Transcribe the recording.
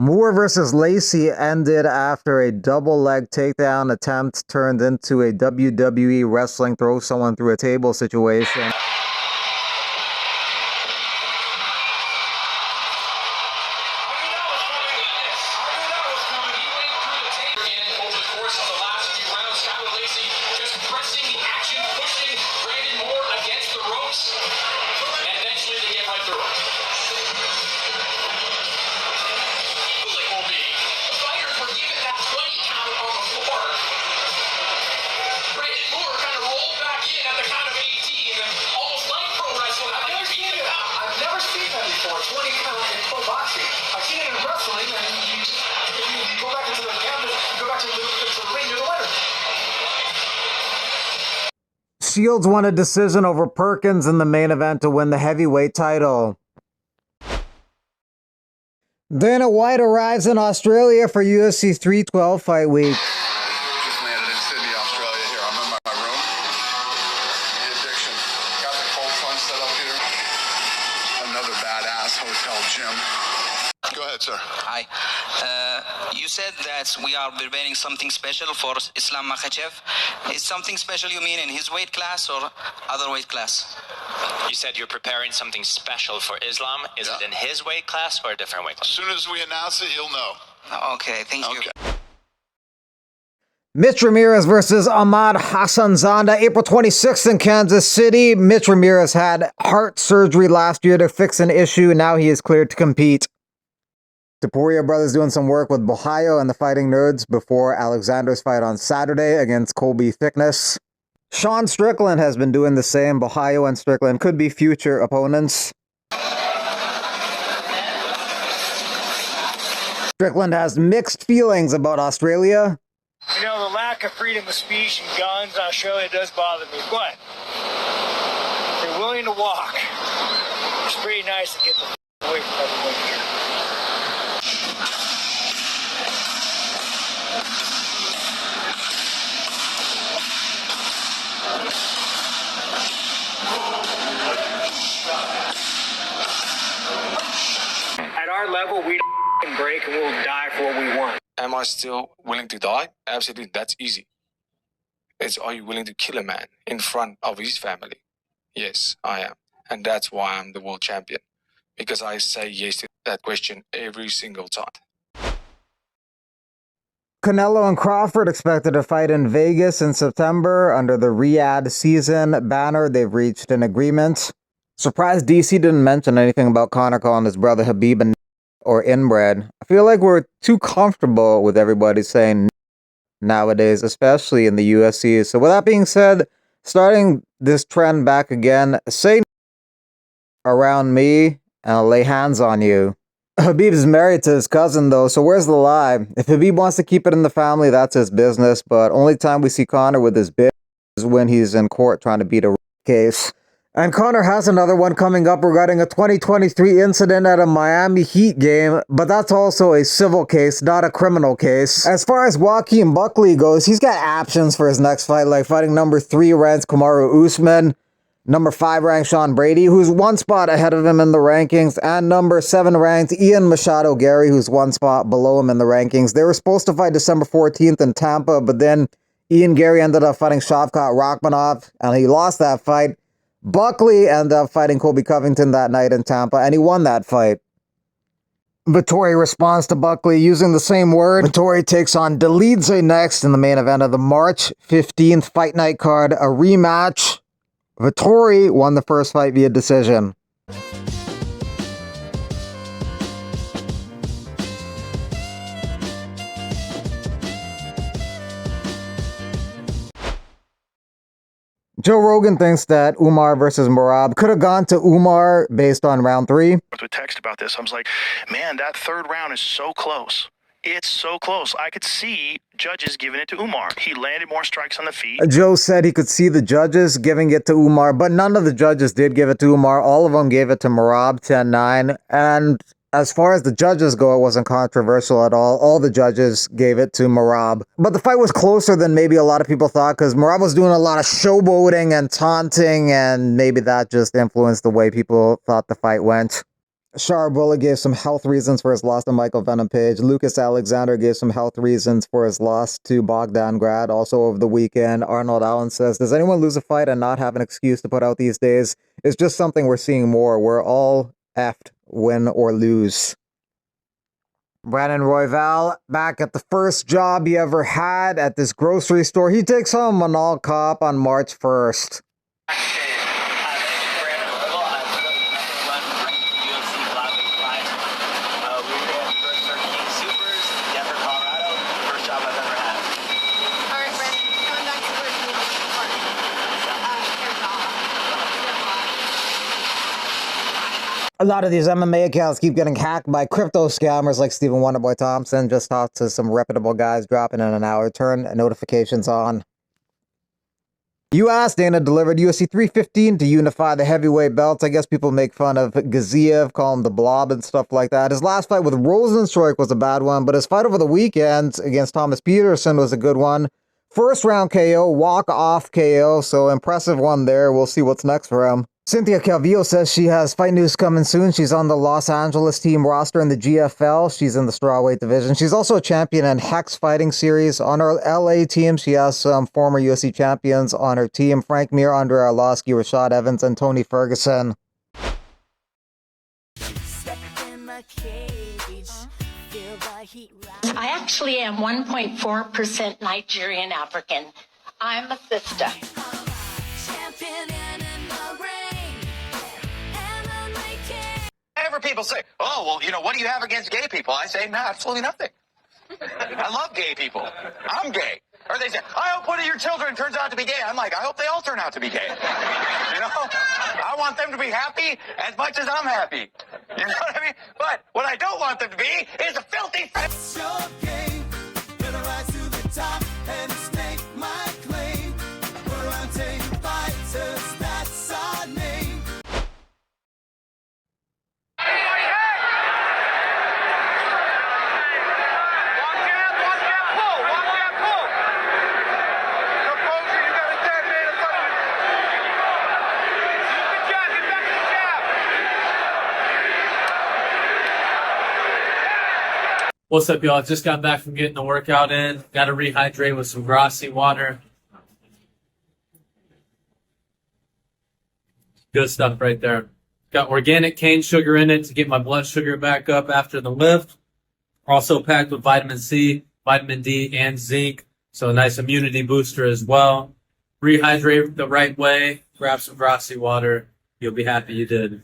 Moore versus Lacey ended after a double leg takedown attempt turned into a WWE wrestling throw someone through a table situation. Shields won a decision over Perkins in the main event to win the heavyweight title. Dana White arrives in Australia for UFC 312 fight week. Just landed in Sydney, Australia here. I'm in my room. The addiction. Got the cold plunge set up here. Another badass hotel gym. Go ahead, sir. Hi. You said that we are preparing something special for Islam Makhachev. Is something special you mean in his weight class or other weight class? You said you're preparing something special for Islam. Is it in his weight class or a different weight class? As soon as we announce it, you'll know. Okay, thank you. Mitch Ramirez versus Ahmad Hassanzada, April 26th in Kansas City. Mitch Ramirez had heart surgery last year to fix an issue. Now he is cleared to compete. Taporia brothers doing some work with Bohayo and the Fighting Nerds before Alexander's fight on Saturday against Colby Thickness. Sean Strickland has been doing the same. Bohayo and Strickland could be future opponents. Strickland has mixed feelings about Australia. You know, the lack of freedom of speech and guns in Australia does bother me, but if they're willing to walk, it's pretty nice to get the away from everyone here. At our level, we don't break and we'll die for what we want. Am I still willing to die? Absolutely, that's easy. It's, are you willing to kill a man in front of his family? Yes, I am. And that's why I'm the world champion. Because I say yes to that question every single time. Canelo and Crawford expected to fight in Vegas in September under the Riyadh season banner. They've reached an agreement. Surprised DC didn't mention anything about Conor calling his brother Habib or inbred. I feel like we're too comfortable with everybody saying nowadays, especially in the UFC. So with that being said, starting this trend back again, say around me and I'll lay hands on you. Habib is married to his cousin though, so where's the lie? If Habib wants to keep it in the family, that's his business, but only time we see Conor with his bitch is when he's in court trying to beat a case. And Conor has another one coming up regarding a 2023 incident at a Miami Heat game, but that's also a civil case, not a criminal case. As far as Joaquin Buckley goes, he's got options for his next fight, like fighting number 3 ranked Kamaru Usman, number 5 ranked Sean Brady, who's one spot ahead of him in the rankings, and number 7 ranked Ian Machado Gary, who's one spot below him in the rankings. They were supposed to fight December 14th in Tampa, but then Ian Gary ended up fighting Shavkat Rakhmonov, and he lost that fight. Buckley ended up fighting Colby Covington that night in Tampa, and he won that fight. Vettori responds to Buckley using the same word. Vettori takes on Dolidze next in the main event of the March 15th Fight Night card, a rematch. Vettori won the first fight via decision. Joe Rogan thinks that Umar versus Merab could have gone to Umar based on round 3. To text about this, I was like, man, that third round is so close. It's so close. I could see judges giving it to Umar. He landed more strikes on the feet. Joe said he could see the judges giving it to Umar, but none of the judges did give it to Umar. All of them gave it to Merab 10-9. And as far as the judges go, it wasn't controversial at all. All the judges gave it to Merab. But the fight was closer than maybe a lot of people thought, because Merab was doing a lot of showboating and taunting, and maybe that just influenced the way people thought the fight went. Sharbullah gave some health reasons for his loss to Michael Venom Page. Lucas Alexander gave some health reasons for his loss to Bogdan Grad. Also over the weekend, Arnold Allen says, does anyone lose a fight and not have an excuse to put out these days? It's just something we're seeing more. We're all effed, win or lose. Brandon Royval back at the first job he ever had at this grocery store. He takes home Manal Cop on March 1st. A lot of these MMA accounts keep getting hacked by crypto scammers like Stephen Wonderboy Thompson. Just talked to some reputable guys, dropping in an hour. Turn notifications on. U.S. Dana delivered UFC 315 to unify the heavyweight belts. I guess people make fun of Gaziev, call him the Blob and stuff like that. His last fight with Rosenstruik was a bad one, but his fight over the weekend against Thomas Peterson was a good one. First round KO, walk-off KO, so impressive one there. We'll see what's next for him. Cynthia Calvillo says she has fight news coming soon. She's on the Los Angeles team roster in the GFL. She's in the strawweight division. She's also a champion in Hex Fighting Series. On her LA team, she has some former UFC champions on her team. Frank Mir, Andre Arlovsky, Rashad Evans, and Tony Ferguson. I actually am 1.4% Nigerian African. I'm a sister. Whenever people say, oh, well, you know, what do you have against gay people? I say, no, absolutely nothing. I love gay people. I'm gay. Or they say, I hope one of your children turns out to be gay. I'm like, I hope they all turn out to be gay. You know? I want them to be happy as much as I'm happy. You know what I mean? But what I don't want them to be is a filthy... What's up, y'all? Just got back from getting the workout in. Got to rehydrate with some grassy water. Good stuff right there. Got organic cane sugar in it to get my blood sugar back up after the lift. Also packed with vitamin C, vitamin D, and zinc. So a nice immunity booster as well. Rehydrate the right way. Grab some grassy water. You'll be happy you did.